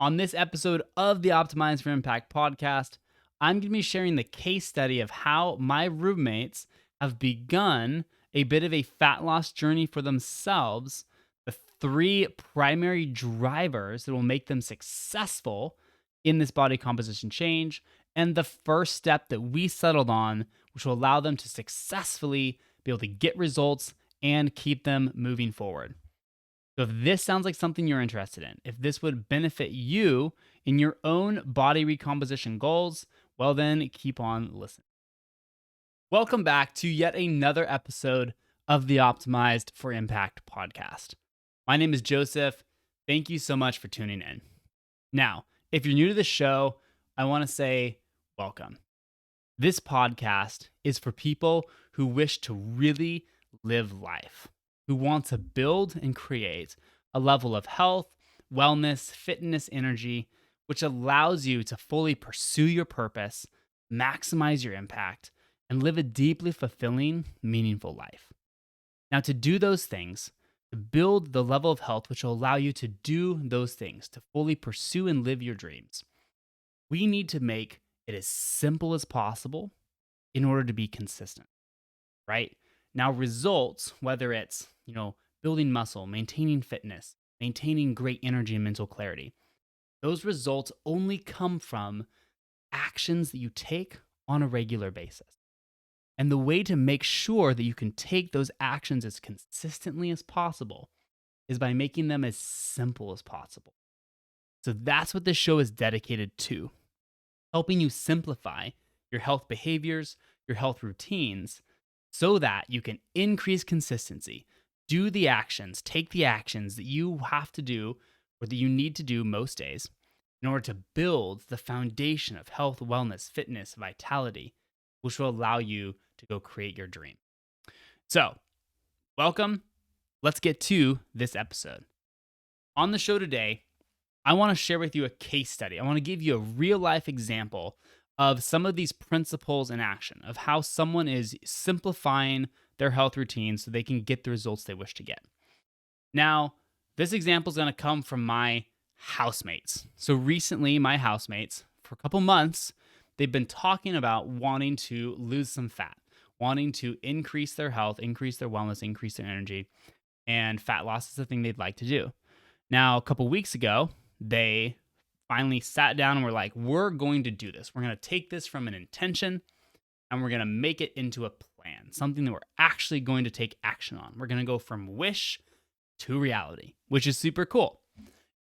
On this episode of the Optimize for Impact podcast, I'm going to be sharing the case study of how my roommates have begun a bit of a fat loss journey for themselves, the three primary drivers that will make them successful in this body composition change, and the first step that we settled on, which will allow them to successfully be able to get results and keep them moving forward. So if this sounds like something you're interested in, if this would benefit you in your own body recomposition goals, well then keep on listening. Welcome back to yet another episode of the Optimized for Impact podcast. My name is Joseph. Thank you so much for tuning in. Now, if you're new to the show, I want to say welcome. This podcast is for people who wish to really live life, who want to build and create a level of health, wellness, fitness, energy, which allows you to fully pursue your purpose, maximize your impact, and live a deeply fulfilling, meaningful life. Now, to do those things, to build the level of health which will allow you to do those things, to fully pursue and live your dreams, we need to make it as simple as possible in order to be consistent, right? Now, results, whether it's, building muscle, maintaining fitness, maintaining great energy and mental clarity, those results only come from actions that you take on a regular basis. And the way to make sure that you can take those actions as consistently as possible is by making them as simple as possible. So that's what this show is dedicated to, helping you simplify your health behaviors, your health routines, so that you can increase consistency, do the actions, take the actions that you have to do or that you need to do most days in order to build the foundation of health, wellness, fitness, vitality, which will allow you to go create your dream. So, welcome. Let's get to this episode. On the show today, I want to share with you a case study. I want to give you a real life example of some of these principles in action, of how someone is simplifying their health routine so they can get the results they wish to get. Now, this example is going to come from my housemates. So recently, my housemates, for a couple months, they've been talking about wanting to lose some fat, wanting to increase their health, increase their wellness, increase their energy, and fat loss is the thing they'd like to do. Now, a couple weeks ago, they finally sat down and were like, we're going to do this. We're going to take this from an intention and we're going to make it into a plan, something that we're actually going to take action on. We're going to go from wish to reality, which is super cool.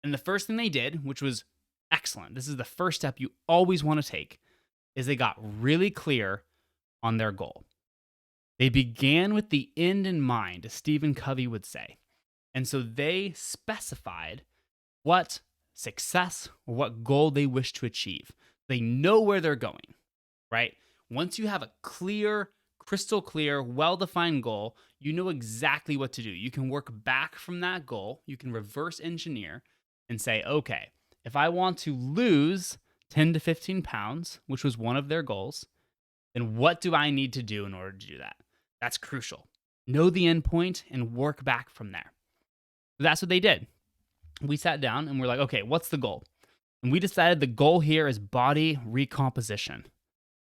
And the first thing they did, which was excellent, this is the first step you always want to take, is they got really clear on their goal. They began with the end in mind, as Stephen Covey would say. And so they specified what success or what goal they wish to achieve. They know where they're going, right? Once you have a clear, crystal clear, well-defined goal, you know exactly what to do. You can work back from that goal. You can reverse engineer and say, okay, if I want to lose 10 to 15 pounds, which was one of their goals, then what do I need to do in order to do that? That's crucial. Know the end point and work back from there. So that's what they did. We sat down and we're like, okay, what's the goal? And we decided the goal here is body recomposition.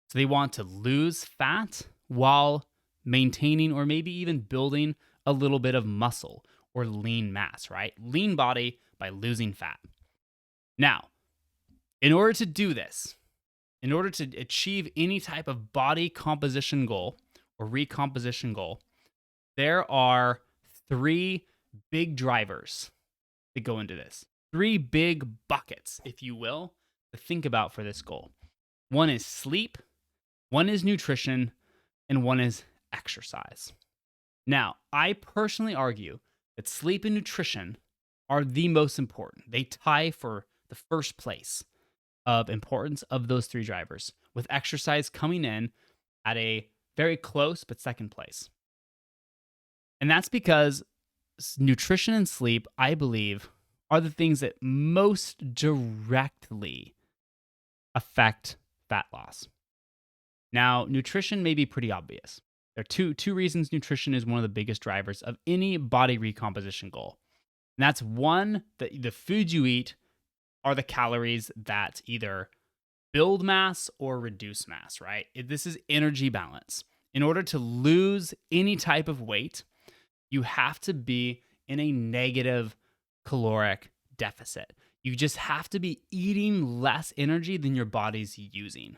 So they want to lose fat while maintaining or maybe even building a little bit of muscle or lean mass, right? Lean body by losing fat. Now, in order to do this, in order to achieve any type of body composition goal or recomposition goal, there are three big drivers that go into this. Three big buckets, if you will, to think about for this goal. One is sleep, one is nutrition, and one is exercise. Now, I personally argue that sleep and nutrition are the most important. They tie for the first place of importance of those three drivers, with exercise coming in at a very close but second place. And that's because nutrition and sleep, I believe, are the things that most directly affect fat loss. Now, nutrition may be pretty obvious. There are two reasons nutrition is one of the biggest drivers of any body recomposition goal. And that's one, the food you eat are the calories that either build mass or reduce mass, right? This is energy balance. In order to lose any type of weight, you have to be in a negative caloric deficit. You just have to be eating less energy than your body's using,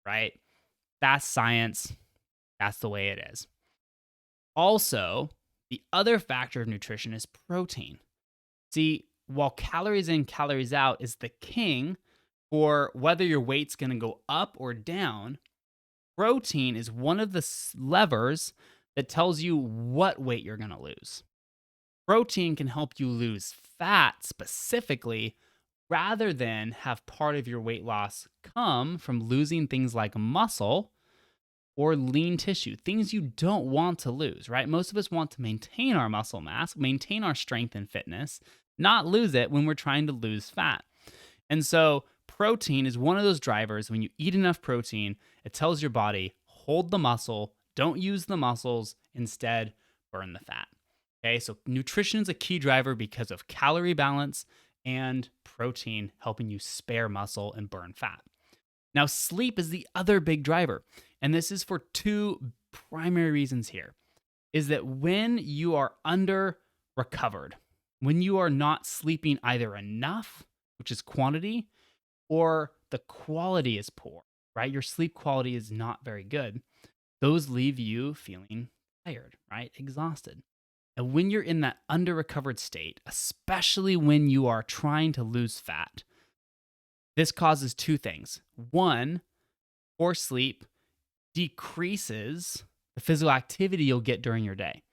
right? That's science. That's the way it is. Also, the other factor of nutrition is protein. See, while calories in, calories out is the king for whether your weight's going to go up or down, protein is one of the levers that tells you what weight you're going to lose. Protein can help you lose fat specifically rather than have part of your weight loss come from losing things like muscle or lean tissue, things you don't want to lose, right? Most of us want to maintain our muscle mass, maintain our strength and fitness, not lose it when we're trying to lose fat. And so protein is one of those drivers. When you eat enough protein, it tells your body, hold the muscle, don't use the muscles, instead burn the fat. Okay, so nutrition is a key driver because of calorie balance and protein helping you spare muscle and burn fat. Now, sleep is the other big driver. And this is for two primary reasons here. Is that when you are under recovered, when you are not sleeping either enough, which is quantity, or the quality is poor, right? Your sleep quality is not very good. Those leave you feeling tired, right? Exhausted. And when you're in that under recovered state, especially when you are trying to lose fat, this causes two things. One, poor sleep decreases the physical activity you'll get during your day.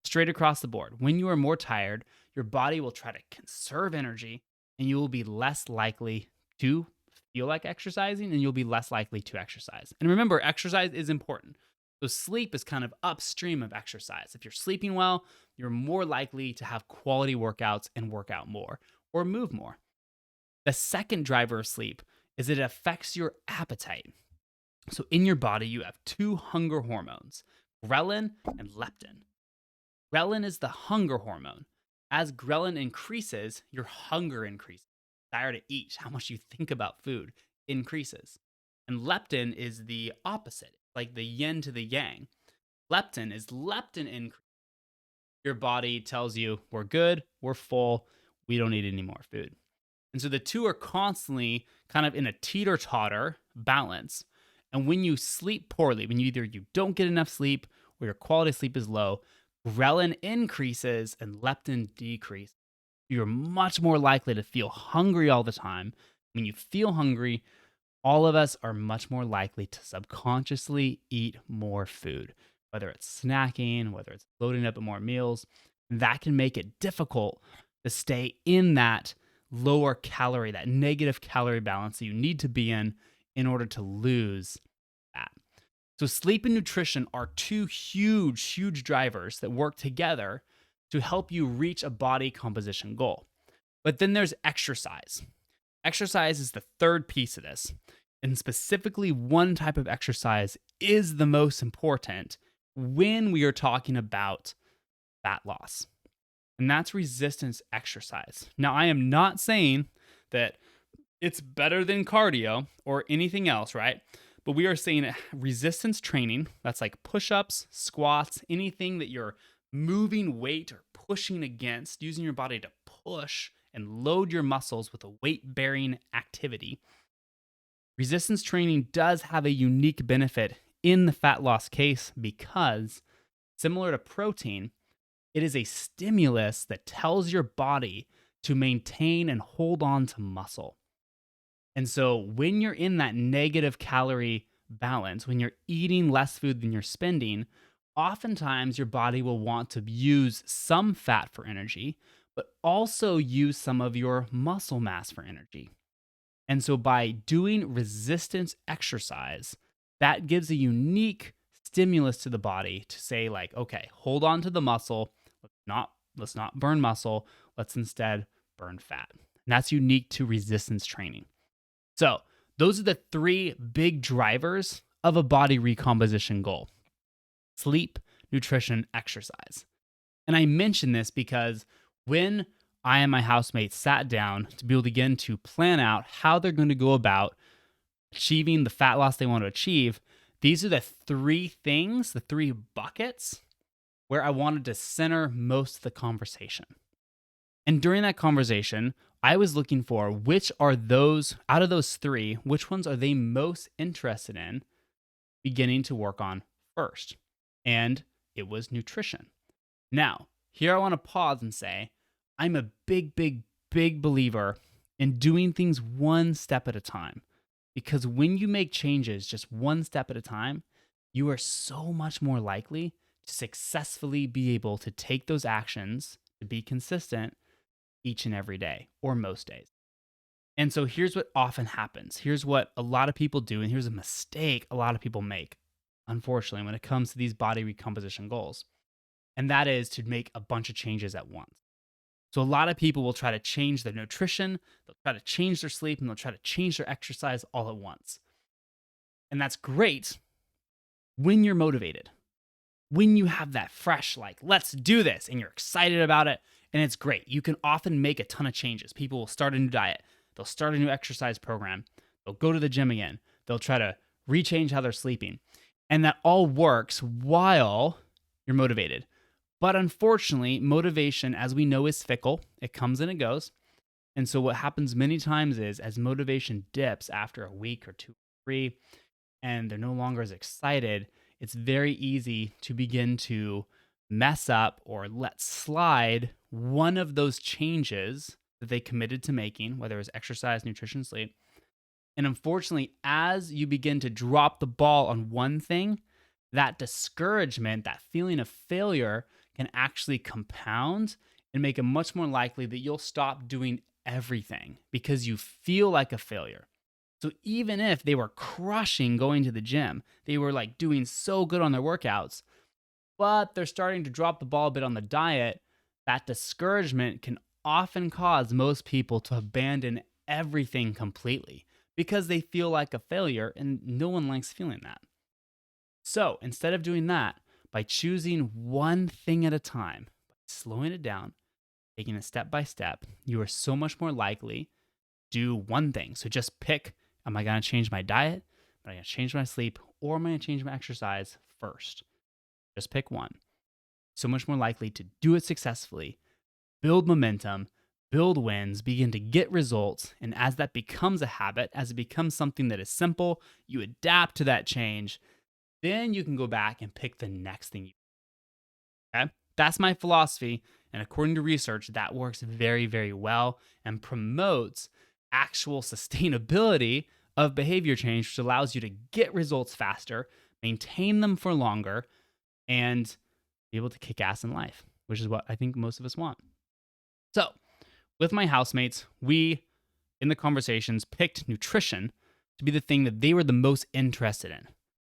Straight across the board. When you are more tired, your body will try to conserve energy and you will be less likely to feel like exercising and you'll be less likely to exercise. And remember, exercise is important. So sleep is kind of upstream of exercise. If you're sleeping well, you're more likely to have quality workouts and work out more or move more. The second driver of sleep is it affects your appetite. So in your body, you have two hunger hormones, ghrelin and leptin. Ghrelin is the hunger hormone. As ghrelin increases, your hunger increases. Desire to eat, how much you think about food, increases. And leptin is the opposite, like the yin to the yang. Leptin is leptin increase. Your body tells you, we're good, we're full, we don't need any more food. And so the two are constantly kind of in a teeter-totter balance. And when you sleep poorly, when you don't get enough sleep or your quality of sleep is low, ghrelin increases and leptin decreases. You're much more likely to feel hungry all the time. When you feel hungry, all of us are much more likely to subconsciously eat more food, whether it's snacking, whether it's loading up at more meals. That can make it difficult to stay in that lower calorie, that negative calorie balance that you need to be in order to lose fat. So sleep and nutrition are two huge drivers that work together to help you reach a body composition goal. But then there's exercise. Exercise is the third piece of this. And specifically, one type of exercise is the most important when we are talking about fat loss. And that's resistance exercise. Now, I am not saying that it's better than cardio or anything else, right? But we are saying resistance training, that's like push-ups, squats, anything that you're moving weight or pushing against, using your body to push and load your muscles with a weight-bearing activity. Resistance training does have a unique benefit in the fat loss case because, similar to protein, it is a stimulus that tells your body to maintain and hold on to muscle. And so when you're in that negative calorie balance, when you're eating less food than you're spending, oftentimes your body will want to use some fat for energy, but also use some of your muscle mass for energy. And so by doing resistance exercise, that gives a unique stimulus to the body to say like, okay, hold on to the muscle. Let's not burn muscle. Let's instead burn fat. And that's unique to resistance training. So those are the three big drivers of a body recomposition goal: sleep, nutrition, exercise. And I mention this because when I and my housemates sat down to be able to begin to plan out how they're going to go about achieving the fat loss they want to achieve. These are the three things, the three buckets where I wanted to center most of the conversation. And during that conversation, I was looking for which are those, out of those three, which ones are they most interested in beginning to work on first? And it was nutrition. Now, here I want to pause and say, I'm a big, big, big believer in doing things one step at a time. Because when you make changes just one step at a time, you are so much more likely to successfully be able to take those actions to be consistent each and every day or most days. And so here's what often happens. Here's what a lot of people do, and here's a mistake a lot of people make, unfortunately, when it comes to these body recomposition goals. And that is to make a bunch of changes at once. So a lot of people will try to change their nutrition, they'll try to change their sleep, and they'll try to change their exercise all at once. And that's great when you're motivated, when you have that fresh, like, let's do this, and you're excited about it, and it's great. You can often make a ton of changes. People will start a new diet, they'll start a new exercise program, they'll go to the gym again, they'll try to rechange how they're sleeping. And that all works while you're motivated. But unfortunately, motivation, as we know, is fickle. It comes and it goes. And so what happens many times is as motivation dips after a week or two, 3, and they're no longer as excited, it's very easy to begin to mess up or let slide one of those changes that they committed to making, whether it's exercise, nutrition, sleep. And unfortunately, as you begin to drop the ball on one thing, that discouragement, that feeling of failure can actually compound and make it much more likely that you'll stop doing everything because you feel like a failure. So even if they were crushing going to the gym, they were like doing so good on their workouts, but they're starting to drop the ball a bit on the diet, that discouragement can often cause most people to abandon everything completely because they feel like a failure, and no one likes feeling that. So instead of doing that, by choosing one thing at a time, slowing it down, taking it step by step, you are so much more likely to do one thing. So just pick, am I going to change my diet? Am I going to change my sleep? Or am I going to change my exercise first? Just pick one. So much more likely to do it successfully, build momentum, build wins, begin to get results. And as that becomes a habit, as it becomes something that is simple, you adapt to that change. Then you can go back and pick the next thing you do. Okay? That's my philosophy. And according to research, that works very, very well and promotes actual sustainability of behavior change, which allows you to get results faster, maintain them for longer, and be able to kick ass in life, which is what I think most of us want. So, with my housemates, we, in the conversations, picked nutrition to be the thing that they were the most interested in.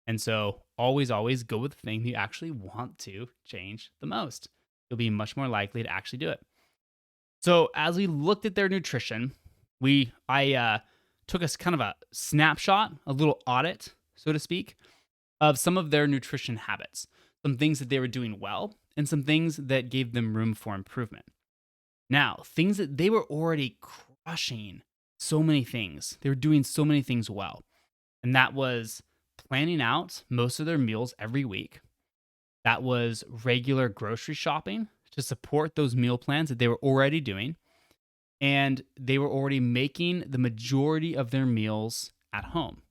And so always, always go with the thing you actually want to change the most. You'll be much more likely to actually do it. So as we looked at their nutrition, I took us kind of a snapshot, a little audit, so to speak, of some of their nutrition habits, some things that they were doing well, and some things that gave them room for improvement. Now, things that they were already crushing so many things. They were doing so many things well. And that was planning out most of their meals every week. That was regular grocery shopping to support those meal plans that they were already doing. And they were already making the majority of their meals at home.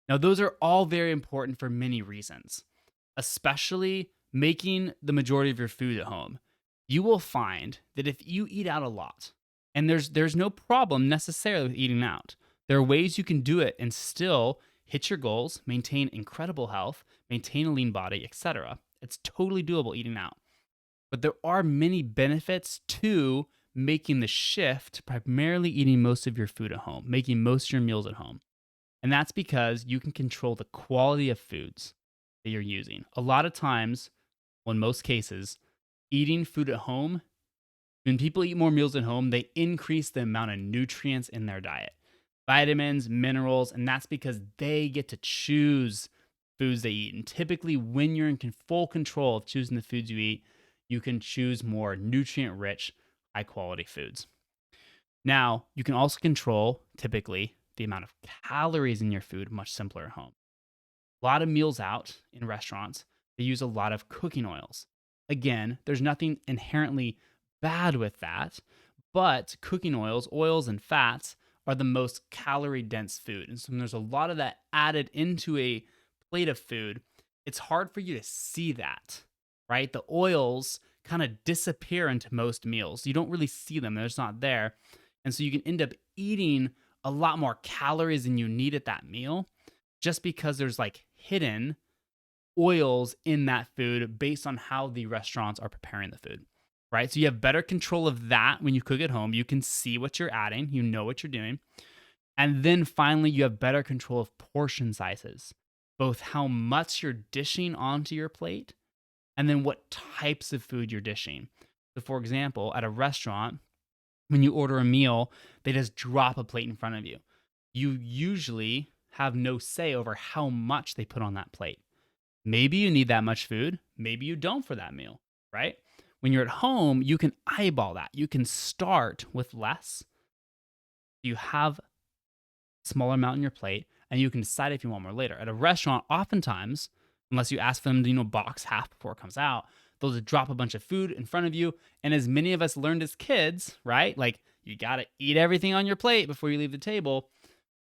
Now, those are all very important for many reasons, especially making the majority of your food at home. You will find that if you eat out a lot, and there's no problem necessarily with eating out, there are ways you can do it and still hit your goals, maintain incredible health, maintain a lean body, etc. It's totally doable eating out. But there are many benefits to making the shift to primarily eating most of your food at home, making most of your meals at home. And that's because you can control the quality of foods that you're using. A lot of times, well, in most cases, eating food at home, when people eat more meals at home, they increase the amount of nutrients in their diet, vitamins, minerals, and that's because they get to choose foods they eat. And typically, when you're in full control of choosing the foods you eat, you can choose more nutrient rich, high quality foods. Now, you can also control typically the amount of calories in your food much simpler at home. A lot of meals out in restaurants, they use a lot of cooking oils. Again, there's nothing inherently bad with that, but cooking oils and fats are the most calorie dense food. And so when there's a lot of that added into a plate of food, it's hard for you to see that, right? The oils kind of disappear into most meals. You don't really see them, they're just not there. And so you can end up eating a lot more calories than you need at that meal just because there's like hidden oils in that food based on how the restaurants are preparing the food, right? So you have better control of that when you cook at home. You can see what you're adding, you know what you're doing. And then finally, you have better control of portion sizes, both how much you're dishing onto your plate and then what types of food you're dishing. So, for example, at a restaurant, when you order a meal, they just drop a plate in front of you. You usually have no say over how much they put on that plate. Maybe you need that much food, maybe you don't for that meal, right? When you're at home, you can eyeball that. You can start with less. You have a smaller amount on your plate, and you can decide if you want more later. At a restaurant, oftentimes, unless you ask for them to, box half before it comes out, they'll just drop a bunch of food in front of you. And as many of us learned as kids, right? Like you got to eat everything on your plate before you leave the table.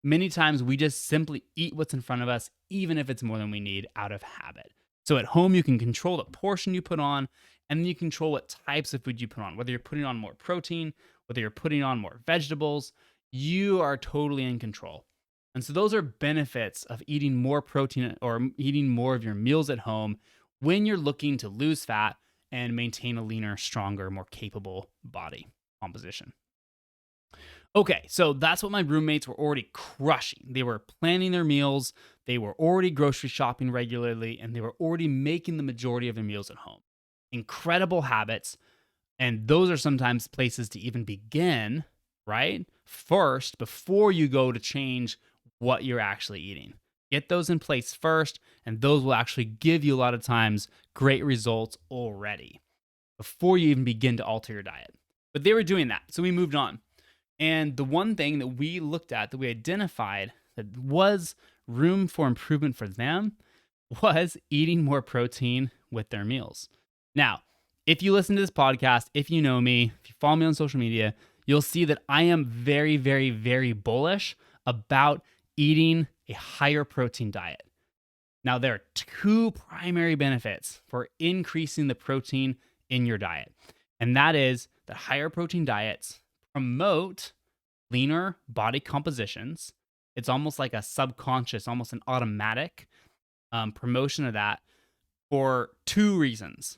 Many times we just simply eat what's in front of us, even if it's more than we need out of habit. So at home, you can control the portion you put on, and then you control what types of food you put on, whether you're putting on more protein, whether you're putting on more vegetables, you are totally in control. And so those are benefits of eating more protein or eating more of your meals at home when you're looking to lose fat and maintain a leaner, stronger, more capable body composition. Okay, so that's what my roommates were already crushing. They were planning their meals, they were already grocery shopping regularly, and they were already making the majority of their meals at home. Incredible habits, and those are sometimes places to even begin, right? First, before you go to change what you're actually eating. Get those in place first, and those will actually give you a lot of times great results already before you even begin to alter your diet. But they were doing that, so we moved on. And the one thing that we looked at, that we identified that was room for improvement for them, was eating more protein with their meals. Now, if you listen to this podcast, if you know me, if you follow me on social media, you'll see that I am very, very, very bullish about eating a higher protein diet. Now, there are two primary benefits for increasing the protein in your diet, and that is that higher protein diets promote leaner body compositions. It's almost like a subconscious, almost an automatic promotion of that for two reasons.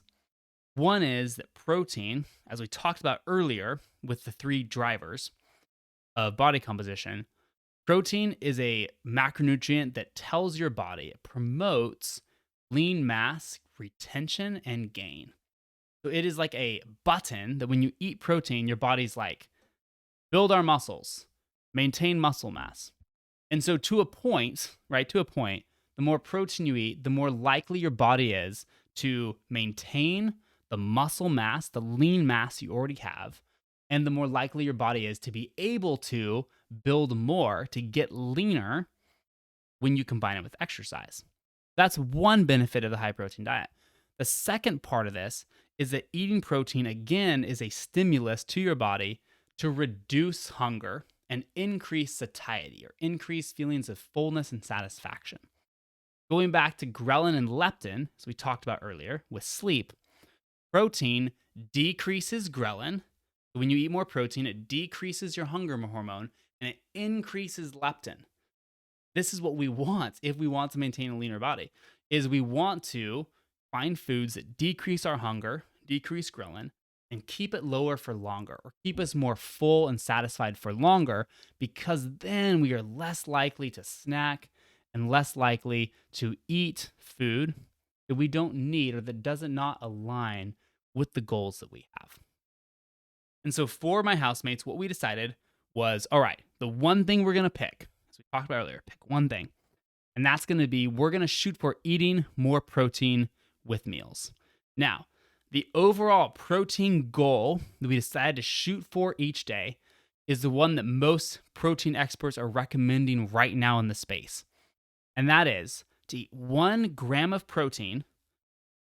One is that protein, as we talked about earlier with the three drivers of body composition, protein is a macronutrient that tells your body, it promotes lean mass retention and gain. So it is like a button that when you eat protein, your body's like, build our muscles, maintain muscle mass. And so to a point, right, the more protein you eat, the more likely your body is to maintain the muscle mass, the lean mass you already have, and the more likely your body is to be able to build more, to get leaner when you combine it with exercise. That's one benefit of the high protein diet. The second part of this is that eating protein, again, is a stimulus to your body to reduce hunger and increase satiety, or increase feelings of fullness and satisfaction. Going back to ghrelin and leptin, as we talked about earlier with sleep, protein decreases ghrelin. When you eat more protein, it decreases your hunger hormone and it increases leptin. This is what we want if we want to maintain a leaner body, is we want to find foods that decrease our hunger, decrease ghrelin, and keep it lower for longer, or keep us more full and satisfied for longer, because then we are less likely to snack and less likely to eat food that we don't need or that doesn't not align with the goals that we have. And so for my housemates, what we decided was, all right, the one thing we're going to pick, as we talked about earlier, pick one thing. And that's going to be, we're going to shoot for eating more protein with meals. Now, The overall protein goal that we decided to shoot for each day is the one that most protein experts are recommending right now in the space. And that is to eat 1 gram of protein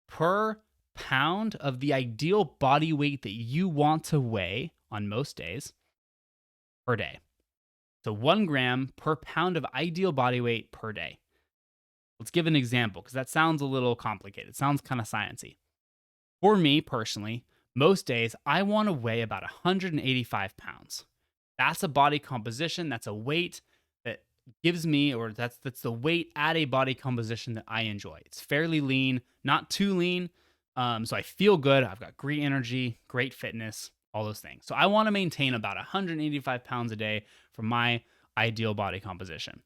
per pound of the ideal body weight that you want to weigh on most days per day. So 1 gram per pound of ideal body weight per day. Let's give an example because that sounds a little complicated. It sounds kind of sciencey. For me personally, most days I want to weigh about 185 pounds. That's a body composition. That's a weight that gives me, or that's the weight at a body composition that I enjoy. It's fairly lean, not too lean. So I feel good. I've got great energy, great fitness, all those things. So I want to maintain about 185 pounds a day for my ideal body composition.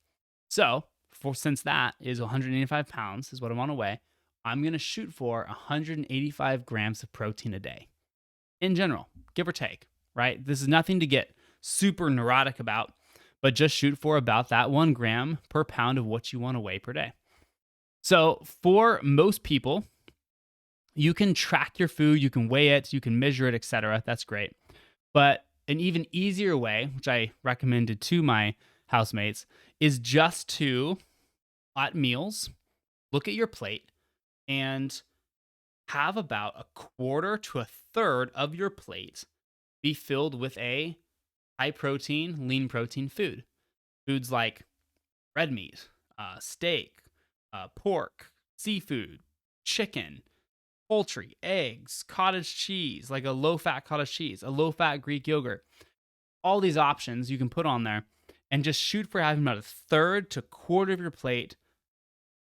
So since that is 185 pounds is what I want to weigh, I'm going to shoot for 185 grams of protein a day in general, give or take, right? This is nothing to get super neurotic about, but just shoot for about that 1 gram per pound of what you want to weigh per day. So for most people, you can track your food, you can weigh it, you can measure it, etc. That's great. But an even easier way, which I recommended to my housemates, is just to, at meals, look at your plate and have about a quarter to a third of your plate be filled with a high protein, lean protein food. Foods like red meat, steak, pork, seafood, chicken, poultry, eggs, cottage cheese, like a low-fat cottage cheese, a low-fat Greek yogurt. All these options you can put on there and just shoot for having about a third to quarter of your plate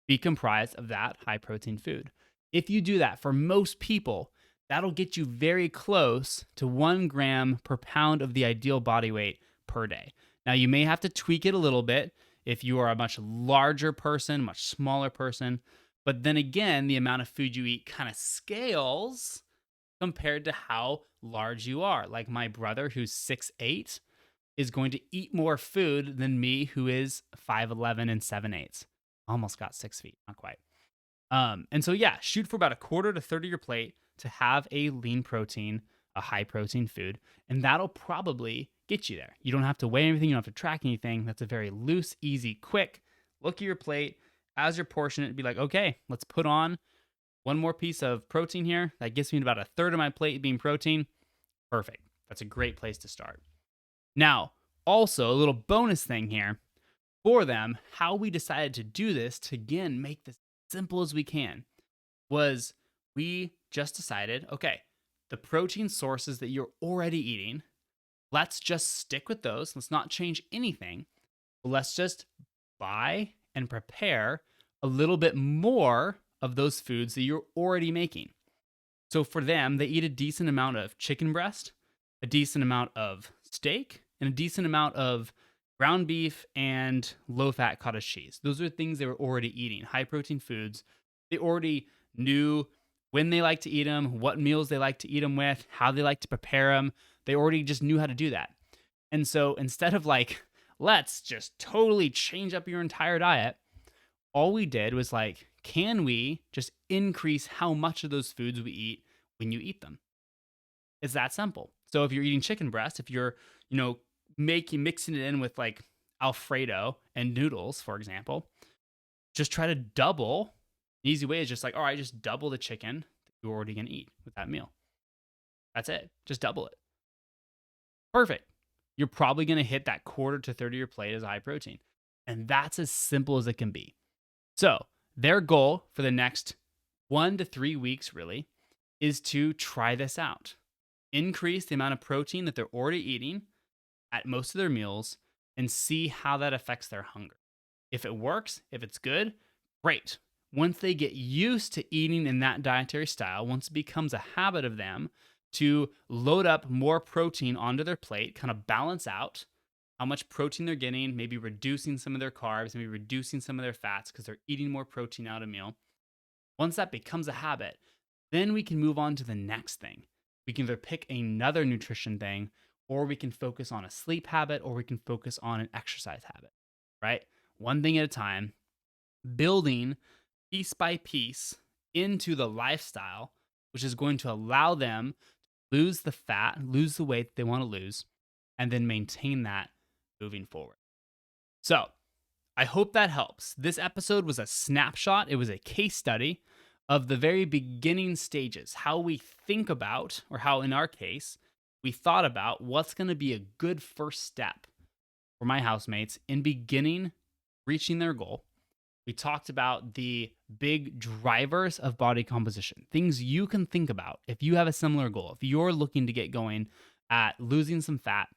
be comprised of that high-protein food. If you do that for most people, that'll get you very close to 1 gram per pound of the ideal body weight per day. Now, you may have to tweak it a little bit if you are a much larger person, much smaller person. But then again, the amount of food you eat kind of scales compared to how large you are. Like my brother, who's 6'8", is going to eat more food than me, who is 5'11" and 7/8. Almost got 6 feet, not quite. And so, yeah, shoot for about a quarter to third of your plate to have a lean protein, a high protein food, and that'll probably get you there. You don't have to weigh anything, you don't have to track anything. That's a very loose, easy, quick look at your plate as you're portioning it, be like, okay, let's put on one more piece of protein here. That gets me about a third of my plate being protein. Perfect. That's a great place to start. Now, also a little bonus thing here for them, how we decided to do this to, again, make this simple as we can, was we just decided, okay, the protein sources that you're already eating, let's just stick with those. Let's not change anything. Let's just buy and prepare a little bit more of those foods that you're already making. So for them, they eat a decent amount of chicken breast, a decent amount of steak, and a decent amount of ground beef and low-fat cottage cheese. Those are things they were already eating, high-protein foods. They already knew when they like to eat them, what meals they like to eat them with, how they like to prepare them. They already just knew how to do that. And so instead of like, let's just totally change up your entire diet, all we did was like, can we just increase how much of those foods we eat when you eat them? It's that simple. So if you're eating chicken breast, if you're, mixing it in with like Alfredo and noodles, for example, just try to double. The easy way is just like, all right, just double the chicken that you're already going to eat with that meal. That's it. Just double it. Perfect. You're probably going to hit that quarter to third of your plate as high protein. And that's as simple as it can be. So their goal for the next 1 to 3 weeks really is to try this out. Increase the amount of protein that they're already eating at most of their meals and see how that affects their hunger. If it works, if it's good, great. Once they get used to eating in that dietary style, once it becomes a habit of them to load up more protein onto their plate, kind of balance out how much protein they're getting, maybe reducing some of their carbs, maybe reducing some of their fats because they're eating more protein out of meal. Once that becomes a habit, then we can move on to the next thing. We can either pick another nutrition thing, or we can focus on a sleep habit, or we can focus on an exercise habit, right? One thing at a time, building piece by piece into the lifestyle which is going to allow them to lose the fat, lose the weight they want to lose, and then maintain that moving forward. So, I hope that helps. This episode was a snapshot, it was a case study of the very beginning stages, how we think about, or how in our case, we thought about what's going to be a good first step for my housemates in beginning reaching their goal. We talked about the big drivers of body composition, things you can think about if you have a similar goal. If you're looking to get going at losing some fat,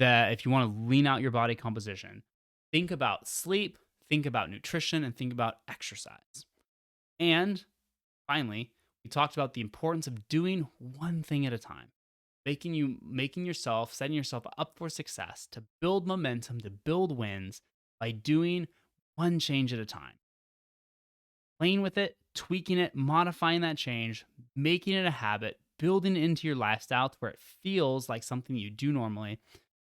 that if you want to lean out your body composition, think about sleep, think about nutrition, and think about exercise. And finally, we talked about the importance of doing one thing at a time, setting yourself up for success, to build momentum, to build wins by doing one change at a time. Playing with it, tweaking it, modifying that change, making it a habit, building it into your lifestyle to where it feels like something you do normally.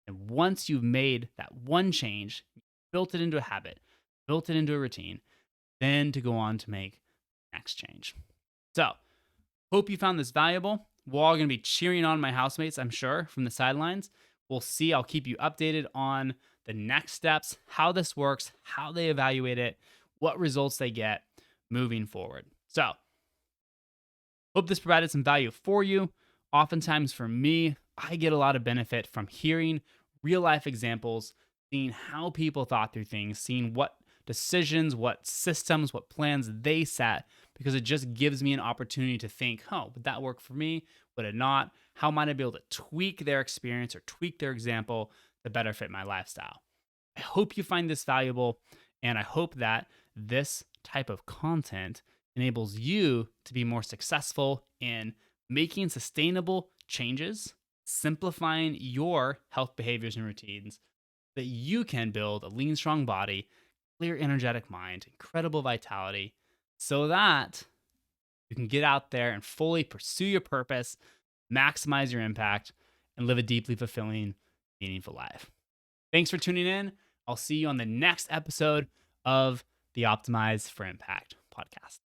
And once you've made that one change, built it into a habit, built it into a routine, then to go on to make the next change. So, hope you found this valuable. We're all going to be cheering on my housemates, I'm sure, from the sidelines. We'll see. I'll keep you updated on the next steps, how this works, how they evaluate it, what results they get moving forward. So, hope this provided some value for you. Oftentimes for me, I get a lot of benefit from hearing real life examples, seeing how people thought through things, seeing what decisions, what systems, what plans they set, because it just gives me an opportunity to think, oh, would that work for me? Would it not? How might I be able to tweak their experience or tweak their example to better fit my lifestyle? I hope you find this valuable, and I hope that this type of content enables you to be more successful in making sustainable changes, simplifying your health behaviors and routines, that you can build a lean, strong body, clear, energetic mind, incredible vitality, so that you can get out there and fully pursue your purpose, maximize your impact, and live a deeply fulfilling, meaningful life. Thanks for tuning in. I'll see you on the next episode of the Optimize for Impact podcast.